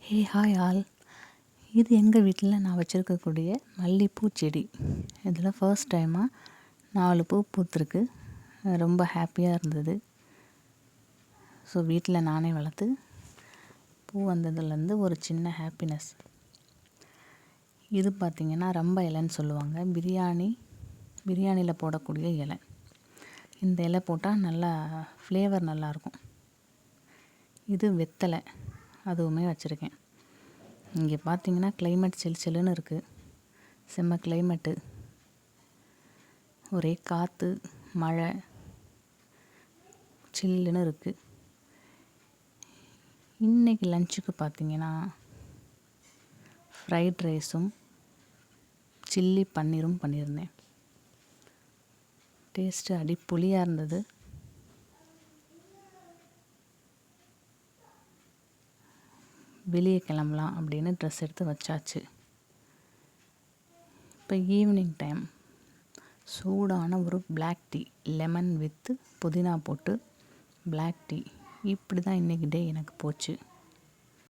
Hey hi all. இது எங்கள் வீட்டில் நான் வச்சுருக்கக்கூடிய மல்லிகைப்பூ செடி. இதில் ஃபர்ஸ்ட் டைமாக 4 பூ பூத்துருக்கு. ரொம்ப ஹாப்பியாக இருந்தது. ஸோ வீட்டில் நானே வளர்த்து பூ வந்ததுலேருந்து ஒரு சின்ன ஹாப்பினஸ். இது பார்த்திங்கன்னா ரம்ப இலைன்னு சொல்லுவாங்க. பிரியாணியில் போடக்கூடிய இலை. இந்த இலை போட்டால் நல்லா ஃப்ளேவர் நல்லாயிருக்கும். இது வெத்தலை, அதுவுமே வச்சுருக்கேன். இங்கே பார்த்தீங்கன்னா கிளைமேட் சில்லுன்னு இருக்குது. செம்ம கிளைமேட்டு, ஒரே காற்று, மழை, சில்லுன்னு இருக்குது. இன்றைக்கி லஞ்சுக்கு பார்த்தீங்கன்னா ஃப்ரைட் ரைஸும் சில்லி பன்னீரும் பண்ணியிருந்தேன். டேஸ்ட்டு அடிப்பொலியாக இருந்தது. வெளியே கிளம்பலாம் அப்படின்னு ட்ரெஸ் எடுத்து வச்சாச்சு. இப்போ ஈவினிங் டைம் சூடான ஒரு பிளாக் டீ, லெமன் வித்து புதினா போட்டு பிளாக் டீ. இப்படி தான் இன்றைக்கி டே எனக்கு போச்சு.